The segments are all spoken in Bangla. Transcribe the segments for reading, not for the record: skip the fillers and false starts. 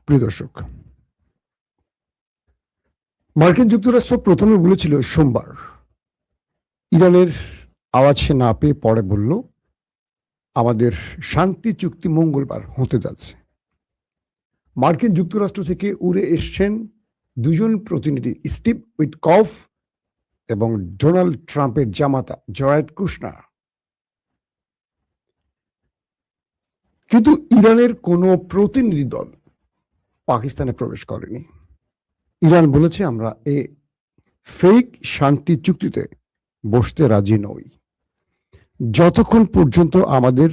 প্রিয় দর্শক, মার্কিন যুক্তরাষ্ট্র প্রথমে বলেছিল সোমবার, ইরানের আওয়াজ সে না পেয়ে পরে বলল আমাদের শান্তি চুক্তি মঙ্গলবার হতে যাচ্ছে। মার্কিন যুক্তরাষ্ট্র থেকে উড়ে এসছেন দুজন প্রতিনিধি, স্টিভ উইটকফ এবং ডোনাল্ড ট্রাম্পের জামাতা জয়ারেড কুশনার। কিন্তু ইরানের কোনো প্রতিনিধি দল পাকিস্তানে প্রবেশ করেনি। ইরান বলেছে আমরা ফেক শান্তি চুক্তিতে বসতে রাজি নই। যতক্ষণ পর্যন্ত আমাদের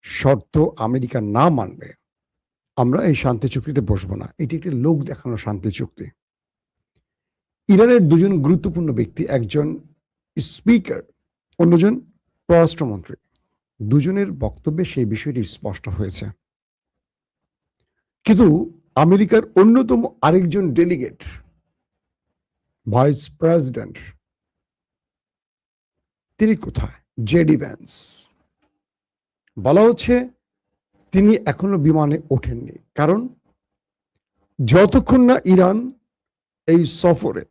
শর্ত আমেরিকা না মানবে আমরা এই শান্তি চুক্তিতে বসবো না। এটি একটি লোক দেখানো শান্তি চুক্তি। ইরানের দুজন গুরুত্বপূর্ণ ব্যক্তি, একজন স্পিকার, অন্যজন পররাষ্ট্রমন্ত্রী, দুজনের বক্তব্যে সেই বিষয়টি স্পষ্ট হয়েছে। কিন্তু আমেরিকার অন্যতম আরেকজন ডেলিগেট, ভাইস প্রেসিডেন্ট, তিনি কোথায়? JD Vance. বলা হচ্ছে তিনি এখনো বিমানে ওঠেননি, কারণ যতক্ষণ না ইরান এই সফরে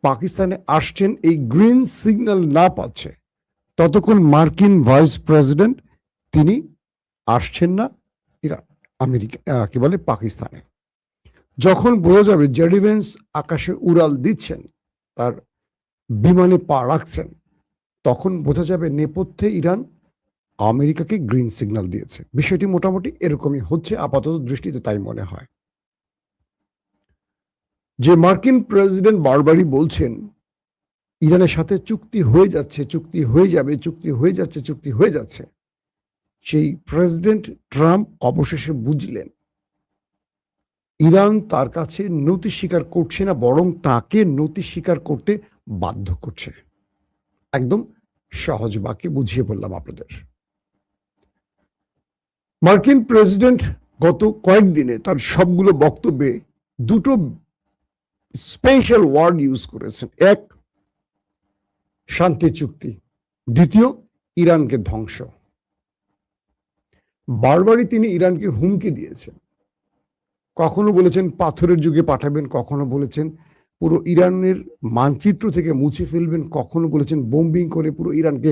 পাকিস্তানে আসছেন এই গ্রিন সিগন্যাল না পাচ্ছে ততক্ষণ মার্কিন ভাইস প্রেসিডেন্ট তিনি আসছেন না ইরান পাকিস্তানে। যখন বোঝা যাবে জেডি ভ্যান্স আকাশে উড়াল দিচ্ছেন, তার বিমানে পা রাখছেন, তখন বোঝা যাবে নেপথ্যে ইরান আমেরিকাকে গ্রিন সিগন্যাল দিয়েছে। বিষয়টি মোটামুটি এরকমই হচ্ছে, আপাতত দৃষ্টিতে তাই মনে হয়। যে মার্কিন প্রেসিডেন্ট বারবারই বলছেন ইরানের সাথে চুক্তি হয়ে যাচ্ছে, চুক্তি হয়ে যাবে, চুক্তি হয়ে যাচ্ছে, চুক্তি হয়ে যাচ্ছে, সেই প্রেসিডেন্ট ট্রাম্প অবশেষে বুঝলেন ইরান তার কাছে নতি স্বীকার করছে না, বরং তাকে নতি স্বীকার করতে বাধ্য করছে। একদম সহজ বাক্যে বুঝিয়ে বললাম আপনাদের। মার্কিন প্রেসিডেন্ট গত কয়েকদিনে তার সবগুলো বক্তব্যে দুটো স্পেশাল ওয়ার্ড ইউজ করেছেন। এক, শান্তি চুক্তি, দ্বিতীয়, ইরানকে ধ্বংস। বারবারই তিনি ইরানকে হুমকি দিয়েছেন। কখনো বলেছেন পাথরের যুগে পাঠাবেন, কখনো বলেছেন পুরো ইরানের মানচিত্র থেকে মুছে ফেলবেন, কখনো বলেছেন বোম্বিং করে পুরো ইরানকে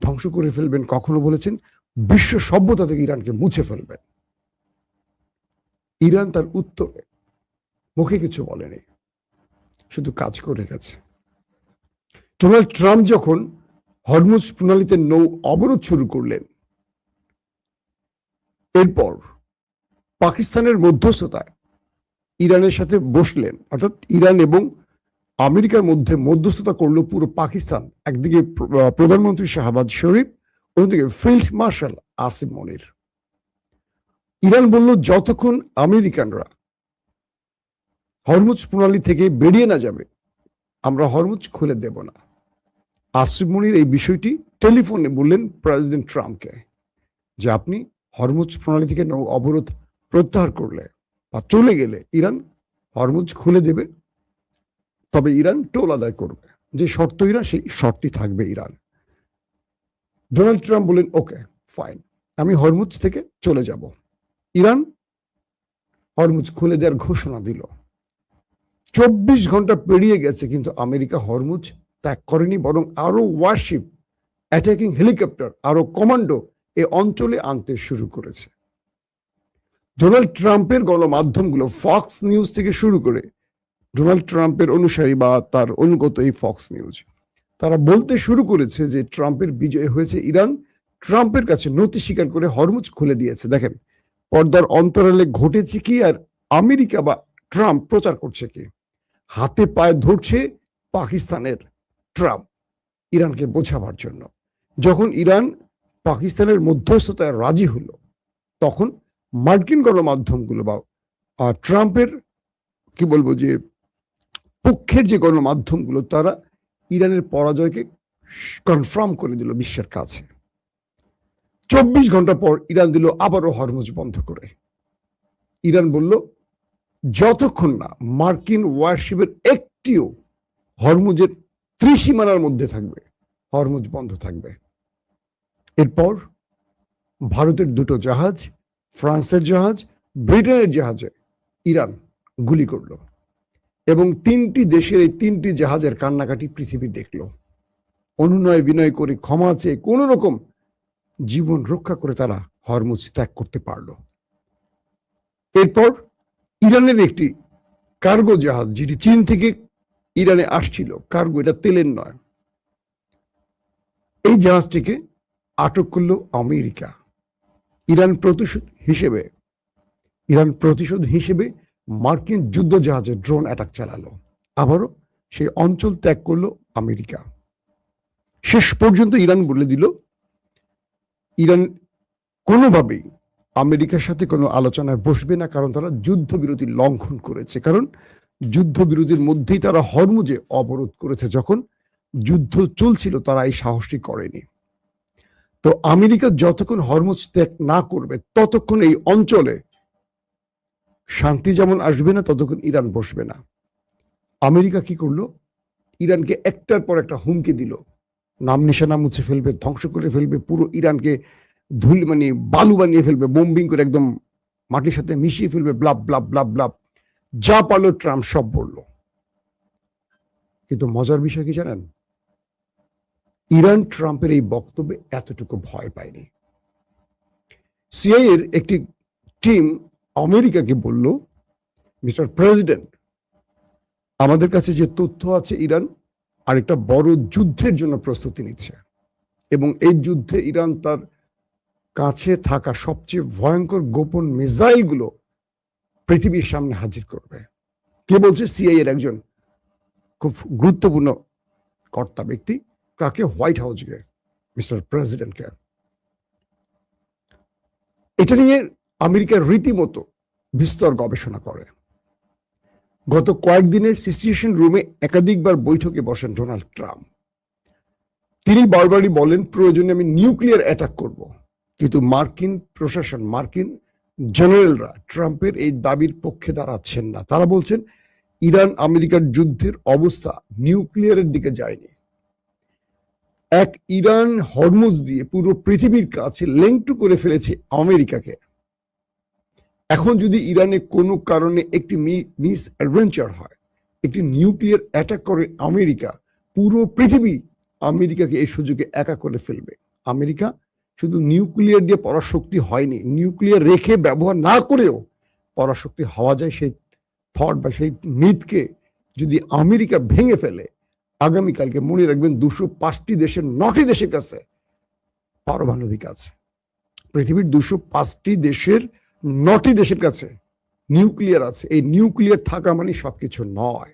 ধ্বংস করে ফেলবেন, কখনো বলেছেন বিশ্ব সভ্যতা থেকে ইরানকে মুছে ফেলবেন। ইরান তার উত্তরে মুখে কিছু বলেনি, শুধু কাজ করে গেছে। ডোনাল্ড ট্রাম্প যখন হরমুজ প্রণালীতে নৌ অবরোধ শুরু করলেন, এরপর পাকিস্তানের মধ্যস্থতায় ইরানের সাথে বসলেন, অর্থাৎ ইরান এবং আমেরিকার মধ্যে মধ্যস্থতা করলো পুরো পাকিস্তান। একদিকে প্রধানমন্ত্রী শাহবাজ শরীফ, অন্যদিকে ফিল্ড মার্শাল আসিম মনির। ইরান বলল যতক্ষণ আমেরিকানরা হরমুজ প্রণালী থেকে বেরিয়ে না যাবে আমরা হরমুজ খুলে দেব না। আসিম মনির এই বিষয়টি টেলিফোনে বললেন প্রেসিডেন্ট ট্রাম্পকে, যে আপনি হরমুজ প্রণালী থেকে নৌ অবরোধ প্রত্যাহার করলে বা চলে গেলে ইরান হরমুজ খুলে দেবে, তবে ইরান টোল আদায় করবে। যে শর্ত ইরান, সেই শর্তই থাকবে ইরান। ডোনাল্ড ট্রাম্প বললেন ওকে ফাইন, আমি হরমুজ থেকে চলে যাব। ইরান হরমুজ খুলে দেওয়ার ঘোষণা দিল। 24 ঘন্টা পেরিয়ে গেছে, কিন্তু আমেরিকা হরমুজ ত্যাগ করেনি, বরং আরো ওয়ারশিপ, অ্যাটাকিং হেলিকপ্টার, আরো কমান্ডো এ অঞ্চলে আনতে শুরু করেছে। ডোনাল্ড ট্রাম্পের গণমাধ্যমগুলো ফক্স নিউজ থেকে শুরু করে ডোনাল্ড ট্রাম্পের অনুসারী বা তার অনুগত এই ফক্স নিউজ, তারা বলতে শুরু করেছে যে ট্রাম্পের বিজয় হয়েছে। ইরান ট্রাম্পের কাছে নতি স্বীকার করে হরমুজ খুলে দিয়েছে। দেখেন পর্দার অন্তরালে ঘটেছে কি, আর আমেরিকা বা ট্রাম্প প্রচার করছে কি। হাতে পায়ে ধরছে পাকিস্তানের ট্রাম্প ইরানকে বোঝাবার জন্য। যখন ইরান পাকিস্তানের মধ্যস্থতায় রাজি হলো, তখন মার্কিন গণমাধ্যমগুলো বা ট্রাম্পের কি বলবো যে পক্ষের যে গণমাধ্যমগুলো, তারা ইরানের পরাজয়কে কনফার্ম করে দিল বিশ্বের কাছে। 24 ঘন্টা পর ইরান দিল আবারও হরমুজ বন্ধ করে। ইরান বলল যতক্ষণ না মার্কিন ওয়ারশিপের একটিও হরমুজের ত্রিসীমানার মধ্যে থাকবে হরমুজ বন্ধ থাকবে। এরপর ভারতের দুটো জাহাজ, ফ্রান্সের জাহাজ, ব্রিটেনের জাহাজে ইরান গুলি করলো এবং 3টি দেশের এই 3টি জাহাজের কান্নাকাটি পৃথিবী দেখলো। অনুনয় বিনয় করে ক্ষমা চেয়ে কোন রকম জীবন রক্ষা করে তারা হরমুজ ত্যাগ করতে পারলো। এরপর ইরানের একটি কার্গো জাহাজ, যেটি চীন থেকে ইরানে আসছিল, কার্গো, এটা তেলের নয়, এই জাহাজটিকে আটক করলো আমেরিকা। ইরান প্রতিশোধ হিসেবে মার্কিন যুদ্ধ জাহাজে ড্রোন অ্যাটাক চালালো। আবারও সেই অঞ্চল ত্যাগ করলো আমেরিকা। শেষ পর্যন্ত ইরান বলে দিল ইরান কোনোভাবেই আমেরিকার সাথে কোনো আলোচনায় বসবে না, কারণ তারা যুদ্ধবিরতি লঙ্ঘন করেছে। কারণ যুদ্ধবিরতির মধ্যেই তারা হরমুজে অবরোধ করেছে। যখন যুদ্ধ চলছিল তারা এই সাহসটি করেনি। তো আমেরিকা যতক্ষণ হরমুজ ত্যাগ না করবে ততক্ষণ এই অঞ্চলে শান্তি যেমন আসবে না, ততক্ষণ ইরান বসবে না। আমেরিকা কি করলো? ইরানকে একটার পর একটা হুমকি দিল, নাম নিশানা মুছে ফেলবে, ধ্বংস করে ফেলবে, পুরো ইরানকে বালু বানিয়ে ফেলবে, বোম্বিং করে একদম মাটির সাথে মিশিয়ে ফেলবে, ব্লাব ব্লাব ব্লাব ব্লাব, যা পারলো ট্রাম্প সব বলল। কিন্তু মজার বিষয় কি জানেন? ইরান ট্রাম্পের এই বক্তব্যে এতটুকু ভয় পায়নি। সিআইএর একটি টিম আমেরিকাকে বলল, মিস্টার প্রেসিডেন্ট, আমাদের কাছে যে তথ্য আছে ইরান আরেকটা বড় যুদ্ধের জন্য প্রস্তুতি নিচ্ছে এবং এই যুদ্ধে ইরান তার কাছে থাকা সবচেয়ে ভয়ঙ্কর গোপন মিসাইলগুলো পৃথিবীর সামনে হাজির করবে। কে বলছে? সিআইএর একজন খুব গুরুত্বপূর্ণ কর্তা ব্যক্তি। কাকে? হোয়াইট হাউসকে, মিস্টার প্রেসিডেন্টকে। এটা নিয়ে আমেরিকার রীতিমতো বিস্তর গবেষণা করে। গত কয়েকদিনে সিচুয়েশন রুমে একাধিকবার বৈঠকে বসেন ডোনাল্ড ট্রাম্প। তিনি বারবারই বলেন প্রয়োজনে আমি নিউক্লিয়ার অ্যাটাক করব, কিন্তু মার্কিন প্রশাসন, মার্কিন জেনারেলরা ট্রাম্পের এই দাবির পক্ষে দাঁড়াচ্ছেন না। তারা বলছেন ইরান আমেরিকার যুদ্ধের অবস্থা নিউক্লিয়ারের দিকে যায়নি। এক ইরান হরমুজ দিয়ে পুরো পৃথিবীর কাছে লেংটু করে ফেলেছে আমেরিকাকে। এখন যদি ইরানে কোনো কারণে একটি মিস অ্যাডভেঞ্চার হয়, একটি নিউক্লিয়ার অ্যাটাক করে আমেরিকা, পুরো পৃথিবী আমেরিকাকে এই সুযোগে একা করে ফেলবে। আমেরিকা শুধু নিউক্লিয়ার দিয়ে পরাশক্তি হয়নি, নিউক্লিয়ার রেখে ব্যবহার না করেও পরাশক্তি হওয়া যায়। সেই থট বা সেই মিথকে যদি আমেরিকা ভেঙে ফেলে, আগামীকালকে মনে রাখবেন 205টি দেশের 9টি দেশের কাছে পারমাণবিক আছে। পৃথিবীর 205টি দেশের 9টি দেশের কাছে নিউক্লিয়ার আছে। এই নিউক্লিয়ার থাকা মানে সবকিছু নয়।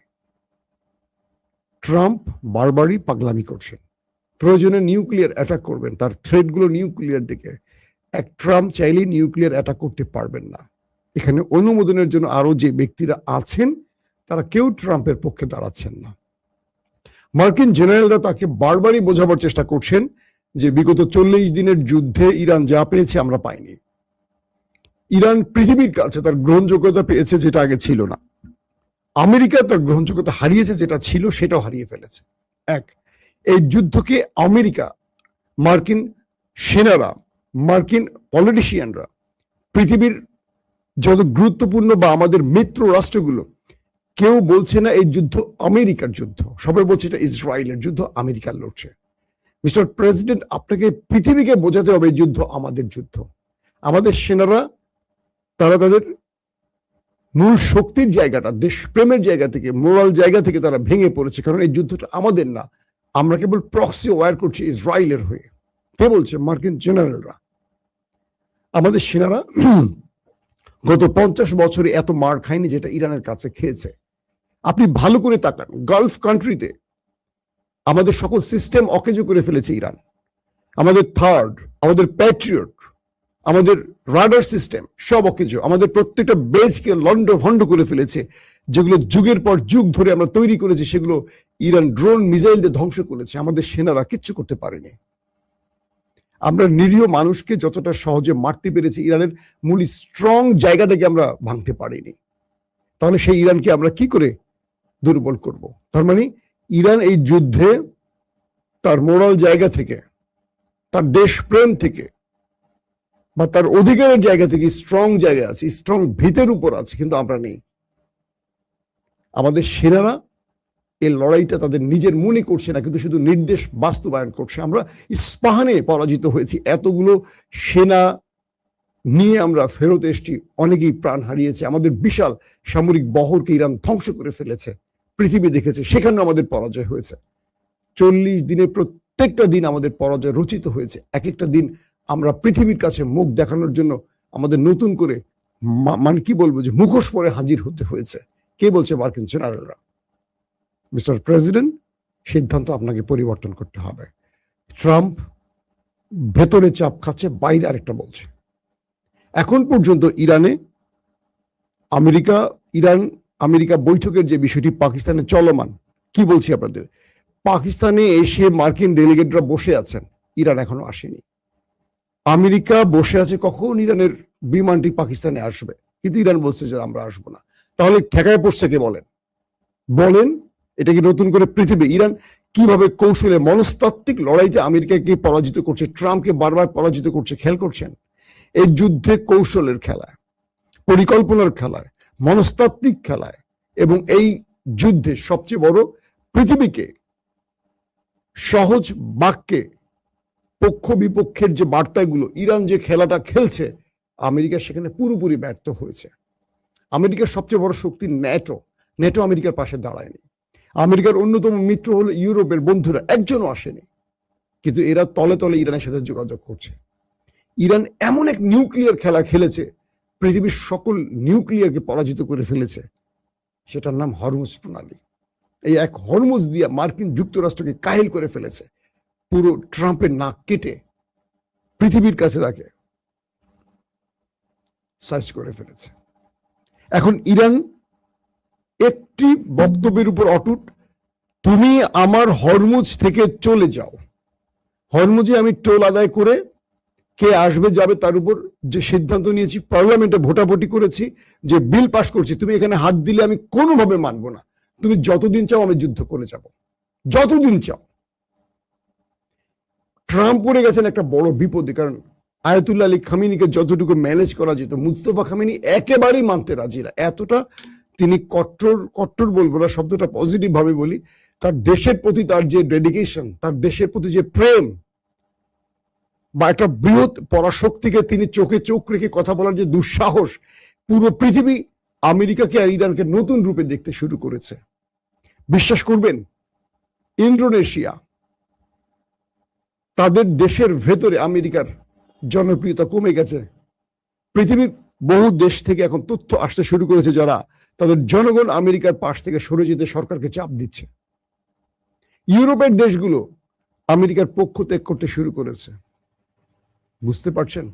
ট্রাম্প বারবারই পাগলামি করছেন, প্রয়োজনে নিউক্লিয়ার অ্যাটাক করবেন, তার থ্রেটগুলো নিউক্লিয়ার দিকে। এক ট্রাম্প চাইলেই নিউক্লিয়ার অ্যাটাক করতে পারবেন না। এখানে অনুমোদনের জন্য আরো যে ব্যক্তিরা আছেন তারা কেউ ট্রাম্পের পক্ষে দাঁড়াচ্ছেন না। মার্কিন জেনারেলরা তাকে বারবারই বোঝাবার চেষ্টা করছেন যে বিগত 40 দিনের যুদ্ধে ইরান যা পেয়েছে আমরা পাইনি। ইরান পৃথিবীর কাছে তার গ্রহণযোগ্যতা পেয়েছে যেটা আগে ছিল না। আমেরিকা তার গ্রহণযোগ্যতা হারিয়েছে, যেটা ছিল সেটাও হারিয়ে ফেলেছে। এই যুদ্ধকে আমেরিকা, মার্কিন সেনারা, মার্কিন পলিটিশিয়ানরা, পৃথিবীর যত গুরুত্বপূর্ণ বা আমাদের মিত্র রাষ্ট্রগুলো, কেউ বলছে না এই যুদ্ধ আমেরিকার যুদ্ধ। সবাই বলছে এটা ইসরায়েলের যুদ্ধ, আমেরিকার লড়ছে। মিস্টার প্রেসিডেন্ট, আপনাকে পৃথিবীকে বোঝাতে হবে এই যুদ্ধ আমাদের যুদ্ধ। আমাদের সেনারা তারা তাদের মূল শক্তির জায়গাটা, দেশপ্রেমের জায়গা থেকে, মোরাল জায়গা থেকে তারা ভেঙে পড়েছে। কারণ এই যুদ্ধটা আমাদের না, আমরা কেবল প্রক্সি ওয়ার করছি ইসরায়েলের হয়ে। কে বলছে? মার্কিন জেনারেলরা। আমাদের সেনারা গত 50 বছরে এত মার খায়নি যেটা ইরানের কাছে খেয়েছে। আপনি ভালো করে তাকান, গালফ কান্ট্রিতে আমাদের সকল সিস্টেম অকেজো করে ফেলেছে ইরান। আমাদের থার্ড, আমাদের প্যাট্রিয়ট, আমাদের রাডার সিস্টেম সব অকেজো। আমাদের প্রত্যেকটা বেজকে লন্ড ভন্ড করে ফেলেছে, যেগুলো যুগের পর যুগ ধরে আমরা তৈরি করেছি, সেগুলো ইরান ড্রোন মিসাইল দিয়ে ধ্বংস করেছে। আমাদের সেনারা কিচ্ছু করতে পারেনি। আমরা নিরীহ মানুষকে যতটা সহজে মারতে পেরেছি, ইরানের মূল স্ট্রং জায়গাটাকে আমরা ভাঙতে পারিনি। তাহলে সেই ইরানকে আমরা কি করে দুর্বল করব? তার মানে ইরান এই যুদ্ধে তার মোরাল জায়গা থেকে, তার দেশপ্রেম থেকে বা তার অধিকারের জায়গা থেকে স্ট্রং জায়গা আছে, স্ট্রং ভিতের উপর আছে, কিন্তু আমরা নেই। আমাদের সেনারা এই লড়াইটা তাদের নিজের মনে করছে না, কিন্তু শুধু নির্দেশ বাস্তবায়ন করছে। আমরা ইস্পাহানে পরাজিত হয়েছি, এতগুলো সেনা নিয়ে আমরা ফেরত এসছি, অনেকেই প্রাণ হারিয়েছে, আমাদের বিশাল সামরিক বহরকে ইরান ধ্বংস করে ফেলেছে, পৃথিবী দেখেছে, সেখানেও আমাদের পরাজয় হয়েছে। 40 দিনে প্রত্যেকটা দিন আমাদের পরাজয় রচিত হয়েছে। এক একটা দিন আমরা পৃথিবীর কাছে মুখ দেখানোর জন্য আমাদের নতুন করে মানে কি বলবো যে মুখোশ পরে হাজির হতে হয়েছে। কে বলছে? মার্কিন জেনারেলরা। মিস্টার প্রেসিডেন্ট, সিদ্ধান্ত আপনাকে পরিবর্তন করতে হবে। ট্রাম্প ভেতরে চাপ খাচ্ছে, বাইরে আরেকটা বলছে। এখন পর্যন্ত ইরান আমেরিকা বৈঠকের যে বিষয়টি পাকিস্তানে চলমান, কি বলছি আপনাদের, পাকিস্তানে এসে মার্কিন ডেলিগেটরা বসে আছেন, ইরান এখনো আসেনি। আমেরিকা বসে আছে কখন ইরানের বিমানটি পাকিস্তানে আসবে, কিন্তু ইরান বলছে যে আমরা আসবো না। তাহলে ঠেকায় পড়ছে কে? বলেন এটা কি নতুন করে পৃথিবী? ইরান কিভাবে কৌশলে মনস্তাত্ত্বিক লড়াইতে আমেরিকাকে পরাজিত করছে, ট্রাম্পকে বারবার পরাজিত করছে, খেয়াল করছেন? এই যুদ্ধে কৌশলের খেলায়, পরিকল্পনার খেলায়, মনস্তাত্ত্বিক খেলায়, এবং এই যুদ্ধে সবচেয়ে বড়, পৃথিবীকে সহজ বাক্যে পক্ষ বিপক্ষের যে বার্তাগুলো, ইরান যে খেলাটা খেলছে, আমেরিকা সেখানে পুরোপুরি ব্যর্থ হয়েছে। আমেরিকার সবচেয়ে বড় শক্তি ন্যাটো আমেরিকার পাশে দাঁড়ায়নি। আমেরিকার অন্যতম মিত্র হলো ইউরোপের বন্ধুরা, একজনও আসেনি, কিন্তু এরা তলে তলে ইরানের সাথে যোগাযোগ করছে। ইরান এমন এক নিউক্লিয়ার খেলা খেলেছে, পৃথিবীর সকল নিউক্লিয়ারকে পরাজিত করে ফেলেছে, সেটার নাম হরমুজ প্রণালী। এই এক হরমুজ দিয়ে মার্কিন যুক্তরাষ্ট্রকে কাহিল করে ফেলেছে, পুরো ট্রাম্পের নাক কেটে পৃথিবীর কাছে তাকে সাইজ করে ফেলেছে। এখন ইরান একটি বক্তব্যের উপর অটুট, তুমি আমার হরমুজ থেকে চলে যাও। হরমুজে আমি টোল আদায় করে কে আসবে যাবে তার উপর যে সিদ্ধান্ত নিয়েছি, পার্লামেন্টে ভোটাভুটি করেছি, যে বিল পাশ করছি, তুমি এখানে হাত দিলে আমি কোনোভাবে মানব না। তুমি যতদিন চাও আমি যুদ্ধ করে যাব, যতদিন চাও। ট্রাম্প পড়ে গেছেন একটা বড় বিপদে, কারণ আয়াতুল্লাহ আলী খামেনিকে যতটুকু ম্যানেজ করা যেত, মুস্তফা খামেনি একেবারেই মানতে রাজি না। এতটা তিনি কট্টর বলবো না, শব্দটা পজিটিভ ভাবে বলি, তার দেশের প্রতি তার যে ডেডিকেশন, তার দেশের প্রতি যে প্রেম, বা একটা বৃহৎ পরাশক্তিকে তিনি চোখে চোখ রেখে কথা বলার যে দুঃসাহস, পুরো পৃথিবী আমেরিকাকে আর ইরানকে নতুন রূপে দেখতে শুরু করেছে। বিশ্বাস করবেন, ইন্দোনেশিয়া, তাদের দেশের ভেতরে আমেরিকার জনপ্রিয়তা কমে গেছে। পৃথিবীর বহু দেশ থেকে এখন তথ্য আসতে শুরু করেছে, যারা তাদের জনগণ আমেরিকার পাশ থেকে সরে যেতে সরকারকে চাপ দিচ্ছে। ইউরোপের দেশগুলো আমেরিকার পক্ষ ত্যাগ করতে শুরু করেছে। বুঝতে পারছেন?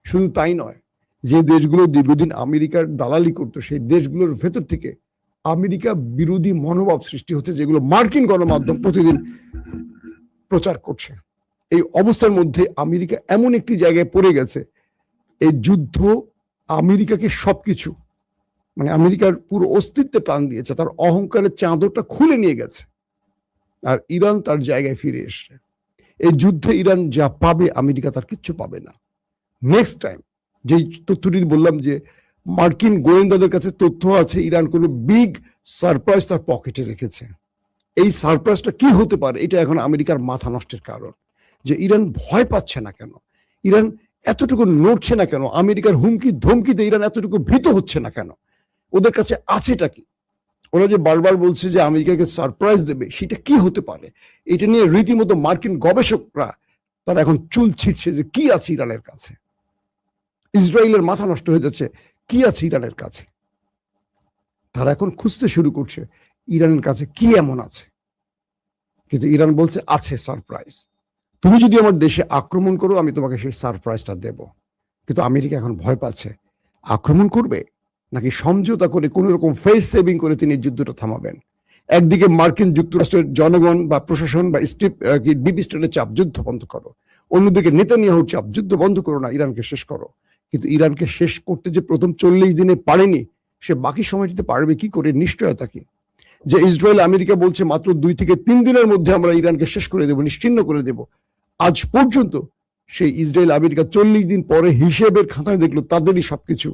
শুধু তাই নয়, যে দেশগুলো দীর্ঘদিন আমেরিকার দালালি করতো, সেই দেশগুলোর ভেতর থেকে আমেরিকা বিরোধী মনোভাব সৃষ্টি হচ্ছে, যেগুলো মার্কিন গণমাধ্যম প্রতিদিন প্রচার করছে। এই অবস্থার মধ্যে আমেরিকা এমন একটি জায়গায় পড়ে গেছে, এই যুদ্ধ আমেরিকাকে সবকিছু, মানে আমেরিকার পুরো অস্তিত্বে টান দিয়েছে, তার অহংকারের চাদরটা খুলে নিয়ে গেছে, আর ইরান তার জায়গায় ফিরে এসছে। এই যুদ্ধে ইরান যা পাবে, আমেরিকা তার কিচ্ছু পাবে না। নেক্সট টাইম যেই তথ্যটি বললাম, যে মার্কিন গোয়েন্দাদের কাছে তথ্য আছে ইরান কোনো বিগ সারপ্রাইজ তার পকেটে রেখেছে। এই সারপ্রাইজটা কি হতে পারে, এটা এখন আমেরিকার মাথা নষ্টের কারণ। যে ইরান ভয় পাচ্ছে না কেন, ইরান এতটুকু নড়ছে না কেন, আমেরিকার হুমকি ধমকিতে ইরান এতটুকু ভীত হচ্ছে না কেন, ওদের কাছে আছেটা কি? ওরা যে বারবার বলছে যে আমেরিকাকে সারপ্রাইজ দেবে, সেটা কি হতে পারে? এটা নিয়ে রীতিমতো মার্কিন গবেষকরা তারা এখন চুল ছিটছে যে কি আছে ইরানের কাছে। ইসরায়েলের মাথা নষ্ট হয়ে যাচ্ছে, কি আছে ইরানের কাছে। তারা এখন খুঁজতে শুরু করছে ইরানের কাছে কি এমন আছে। কিন্তু ইরান বলছে আছে সারপ্রাইজ, তুমি যদি আমার দেশে আক্রমণ করো আমি তোমাকে সেই সারপ্রাইজটা দেব। কিন্তু আমেরিকা এখন ভয় পাচ্ছে, আক্রমণ করবে নাকি সমঝোতা করে কোন রকম ফেস সেভিং করে তিনি যুদ্ধটা থামাবেন। একদিকে মার্কিন যুক্তরাষ্ট্রের জনগণ বা প্রশাসন বা ডিপ স্টেটের চাপ, যুদ্ধ বন্ধ করো। অন্যদিকে নেতানিয়াহুর চাপ, যুদ্ধ বন্ধ করো না, ইরানকে শেষ করো। কিন্তু ইরানকে শেষ করতে যে প্রথম 40 দিনে পারেনি, সে বাকি সময়টিতে পারবে কি করে? নিশ্চয়তা কি যে ইসরায়েল আমেরিকা বলছে মাত্র 2 থেকে 3 দিনের মধ্যে আমরা ইরানকে শেষ করে দেব, নিশ্চিহ্ন করে দেব। আজ পর্যন্ত সেই ইসরায়েল আমেরিকা 40 দিন পরে হিসেবের খাতায় দেখলো তাদেরই সবকিছু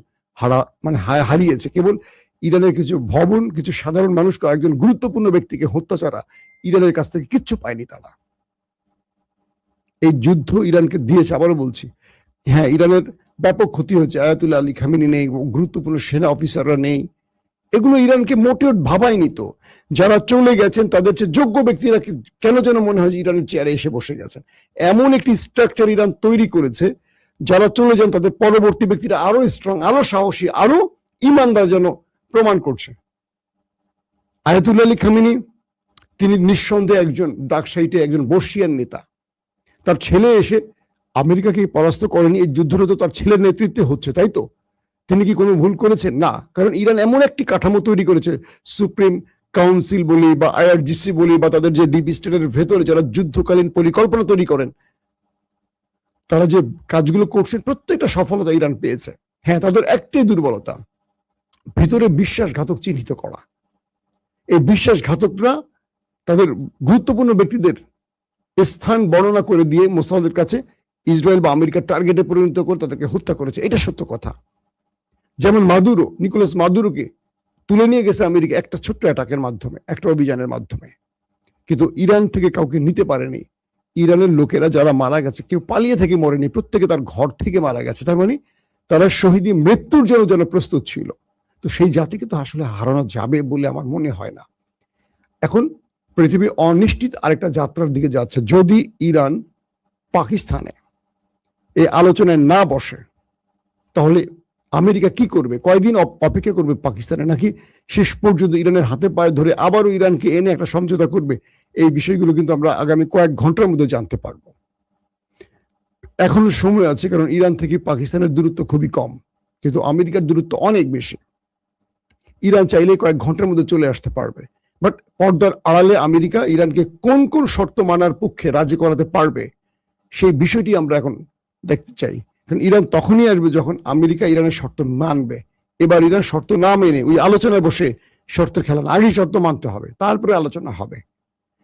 হারিয়েছে। কেবল ইরানের কিছু ভবন, কিছু সাধারণ মানুষ, কয়েকজন গুরুত্বপূর্ণ ব্যক্তিকে হত্যা ছাড়া ইরানের কাছ থেকে কিচ্ছু পায়নি তারা। এই যুদ্ধ ইরানকে দিয়েছে, আবারও বলছি। হ্যাঁ, ইরানের ব্যাপক ক্ষতি হচ্ছে, আয়াতুল্লাহ আলী খামেনি নেই, গুরুত্বপূর্ণ সেনা অফিসাররা নেই, এগুলো ইরানকে মোটেও ভাবায়নি। তো যারা চলে গেছেন তাদের চেয়ে যোগ্য ব্যক্তিরা কেন যেন মনে হয় যে ইরানের চেয়ারে এসে বসে গেছেন। এমন একটি স্ট্রাকচার ইরান তৈরি করেছে, যারা চলে যান তাদের পরবর্তী ব্যক্তিরা আরো স্ট্রং, আরো সাহসী, আরো ইমানদার যেন প্রমাণ করছে। আয়াতুল্লাহ আলী খামেনি তিনি নিঃসন্দেহে একজন ডার্ক সাইটে একজন বর্ষিয়ান নেতা। তার ছেলে এসে আমেরিকাকে পরাস্ত করেনি, এই যুদ্ধটা তো তার ছেলের নেতৃত্বে হচ্ছে, তাই তো? তিনি কি কোনো ভুল করেছেন? না, কারণ ইরান এমন একটি কাঠামো তৈরি করেছে, সুপ্রিম কাউন্সিল বলি বা আইআরজিসি বলি বা তাদের যে ডিপ স্টেটের ভেতরে যারা যুদ্ধকালীন পরিকল্পনা তৈরি করেন, তারা যে কাজগুলো করছেন প্রত্যেকটা সফলতা ইরান পেয়েছে। হ্যাঁ, তাদের একটাই দুর্বলতা, ভিতরে বিশ্বাসঘাতক চিহ্নিত করা। এই বিশ্বাসঘাতকরা তাদের গুরুত্বপূর্ণ ব্যক্তিদের স্থান বর্ণনা করে দিয়ে মোসাদের কাছে ইসরায়েল বা আমেরিকার টার্গেটে পরিণত করে তাদেরকে হত্যা করেছে। এটা সত্য কথা। যেমন নিকোলাস মাদুরোকে তুলে নিয়ে গেছে আমেরিকা একটা ছোট্ট অ্যাটাকের মাধ্যমে, একটা অভিযানের মাধ্যমে, কিন্তু ইরান থেকে কাউকে নিতে পারেনি। ইরানের লোকেরা যারা মারা গেছে কেউ পালিয়ে থেকে মরেনি, প্রত্যেকে তার ঘর থেকে মারা গেছে। তার মানে তারা শহীদি মৃত্যুর জন্য যেন প্রস্তুত ছিল। তো সেই জাতিকে তো আসলে হারানো যাবে বলে আমার মনে হয় না। এখন পৃথিবী অনিশ্চিত আরেকটা যাত্রার দিকে যাচ্ছে। যদি ইরান পাকিস্তানে এই আলোচনায় না বসে, তাহলে আমেরিকা কি করবে? কয়দিন অপেক্ষা করবে পাকিস্তানে, নাকি শেষ পর্যন্ত ইরানের হাতে পায়ে ধরে আবারও ইরানকে এনে একটা সমঝোতা করবে? এই বিষয়গুলো কিন্তু আমরা আগামী কয়েক ঘন্টার মধ্যে জানতে পারবো। এখনো সময় আছে, কারণ ইরান থেকে পাকিস্তানের দূরত্ব খুবই কম, কিন্তু আমেরিকার দূরত্ব অনেক বেশি। ইরান চাইলে কয়েক ঘন্টার মধ্যে চলে আসতে পারবে। বাট পর্দার আড়ালে আমেরিকা ইরানকে কোন কোন শর্ত মানার পক্ষে রাজি করাতে পারবে, সেই বিষয়টি আমরা এখন দেখতে চাই। কারণ ইরান তখনই আসবে যখন আমেরিকা ইরানের শর্ত মানবে। এবার ইরান শর্ত না মেনে ওই আলোচনায় বসে শর্তের খেলা না, আগেই শর্ত মানতে হবে, তারপরে আলোচনা হবে।